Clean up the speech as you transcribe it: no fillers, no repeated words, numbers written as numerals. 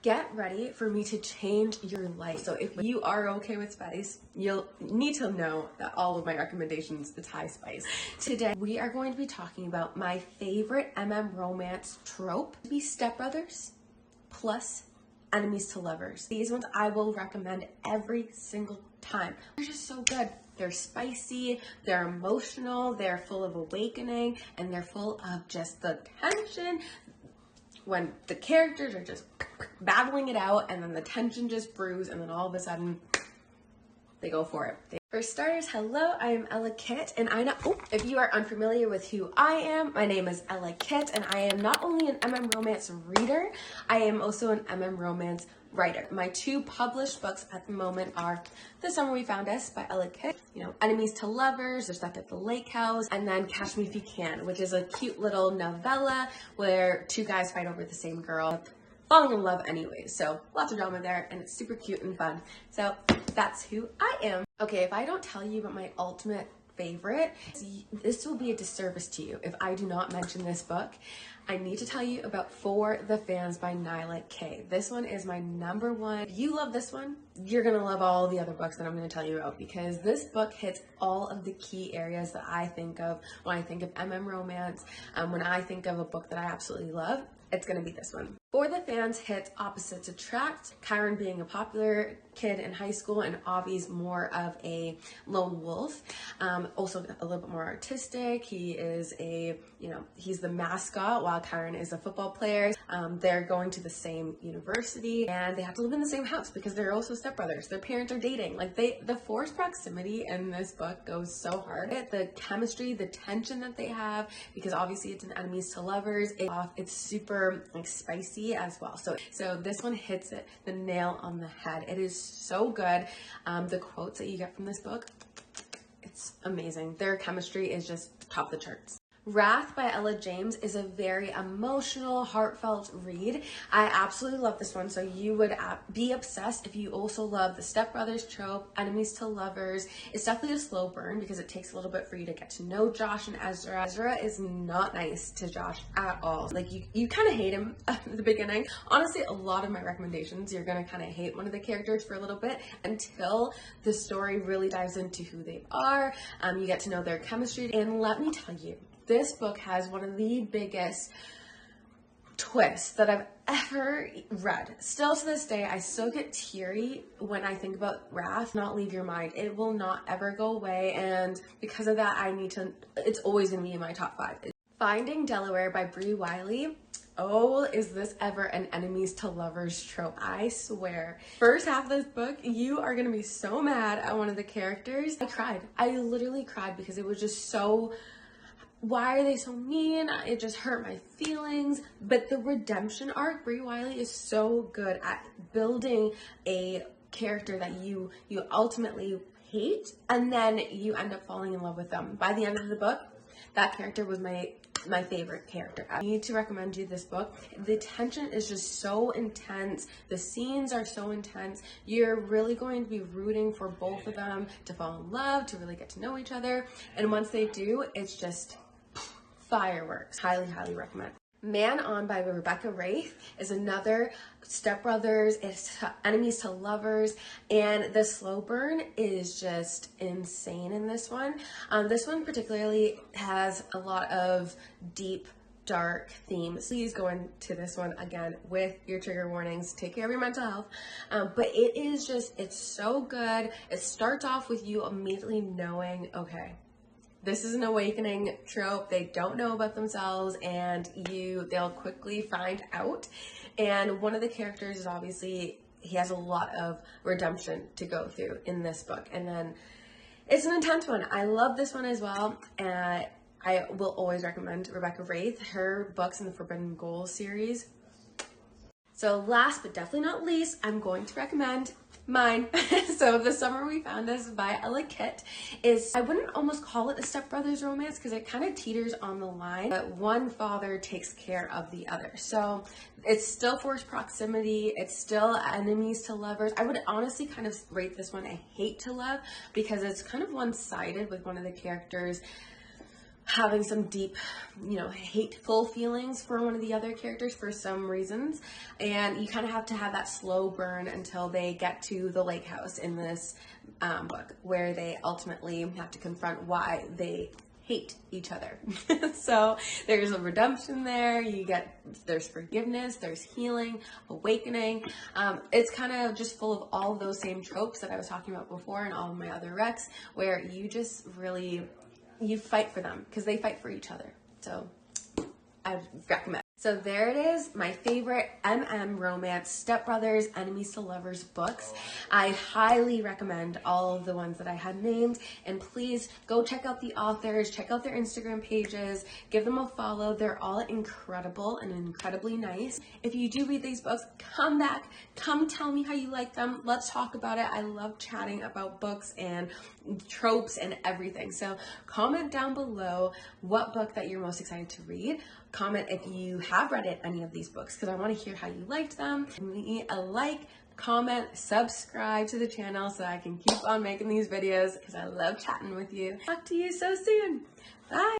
Get ready for me to change your life. So if you are okay with spice, you'll need to know that all of my recommendations is high spice. Today, we are going to be talking about my favorite romance trope, be stepbrothers plus enemies to lovers. These ones I will recommend every single time. They're just so good. They're spicy, they're emotional, they're full of awakening, and they're full of just the tension when the characters are just battling it out, and then the tension just brews, and then all of a sudden they go for it. For starters, hello, I am Ella Kit, and I know, if you are unfamiliar with who I am, my name is Ella Kit, and I am not only an romance reader, I am also an romance writer. My two published books at the moment are The Summer We Found Us by Ella Kit, Enemies to Lovers, There's Stuck at the Lake House, and then Catch Me If You Can, which is a cute little novella where two guys fight over the same girl, falling in love anyways. So lots of drama there, and it's super cute and fun. So that's who I am. Okay, if I don't tell you about my ultimate favorite, this will be a disservice to you if I do not mention this book. I need to tell you about For the Fans by Nyla K. This one is my number one. If you love this one, you're gonna love all the other books that I'm gonna tell you about, because this book hits all of the key areas that I think of when I think of romance. When I think of a book that I absolutely love, it's gonna be this one. For the Fans hits opposites attract, Kyron being a popular kid in high school and Avi's more of a lone wolf. Also a little bit more artistic. He is he's the mascot while Kyron is a football player. They're going to the same university and they have to live in the same house because they're also stepbrothers. Their parents are dating. The forced proximity in this book goes so hard. The chemistry, the tension that they have, because obviously it's an enemies to lovers. It's super spicy as well. So this one hits the nail on the head. It is so good. The quotes that you get from this book, it's amazing. Their chemistry is just top of the charts. Wrath by Ella James is a very emotional, heartfelt read. I absolutely love this one, so you would be obsessed if you also love the stepbrothers trope, enemies to lovers. It's definitely a slow burn because it takes a little bit for you to get to know Josh and Ezra. Ezra is not nice to Josh at all. You kind of hate him at the beginning. Honestly, a lot of my recommendations, you're gonna kind of hate one of the characters for a little bit until the story really dives into who they are. You get to know their chemistry, and let me tell you, this book has one of the biggest twists that I've ever read. Still to this day, I still get teary when I think about Wrath. Not leave your mind. It will not ever go away, and because of that, it's always gonna be in my top 5. Finding Delaware by Bree Wiley. Oh, is this ever an enemies to lovers trope? I swear. First half of this book, you are gonna be so mad at one of the characters. I cried. I literally cried because it was just so... Why are they so mean? It just hurt my feelings. But the redemption arc, Bree Wiley is so good at building a character that you ultimately hate, and then you end up falling in love with them. By the end of the book, that character was my favorite character. I need to recommend you this book. The tension is just so intense. The scenes are so intense. You're really going to be rooting for both of them to fall in love, to really get to know each other. And once they do, it's just fireworks. Highly, highly recommend. Man On by Rebecca Rathe is another stepbrothers. It's enemies to lovers, and the slow burn is just insane in this one. This one particularly has a lot of deep, dark themes. Please go into this one again with your trigger warnings. Take care of your mental health. But it's so good. It starts off with you immediately knowing, okay, this is an awakening trope. They don't know about themselves, and they'll quickly find out. And one of the characters is obviously, he has a lot of redemption to go through in this book. And then it's an intense one. I love this one as well. I will always recommend Rebecca Rathe, her books in the Forbidden Goals series. So last but definitely not least, I'm going to recommend mine. So The Summer We Found Us by Ella Kit I wouldn't almost call it a stepbrothers romance because it kind of teeters on the line, but one father takes care of the other. So it's still forced proximity. It's still enemies to lovers. I would honestly kind of rate this one a hate to love because it's kind of one-sided with one of the characters having some deep, hateful feelings for one of the other characters for some reasons. And you kind of have to have that slow burn until they get to the lake house in this book, where they ultimately have to confront why they hate each other. So there's a redemption there. There's forgiveness, there's healing, awakening. It's kind of just full of all of those same tropes that I was talking about before and all of my other recs, where you just really, you fight for them because they fight for each other. So I recommend. So there it is, my favorite romance, Stepbrothers, Enemies to Lovers books. I highly recommend all of the ones that I had named, and please go check out the authors, check out their Instagram pages, give them a follow. They're all incredible and incredibly nice. If you do read these books, come back, come tell me how you like them. Let's talk about it. I love chatting about books and tropes and everything. So comment down below what book that you're most excited to read. Comment if you have read any of these books, because I want to hear how you liked them. Give me a like, comment, subscribe to the channel so I can keep on making these videos, because I love chatting with you. Talk to you so soon. Bye.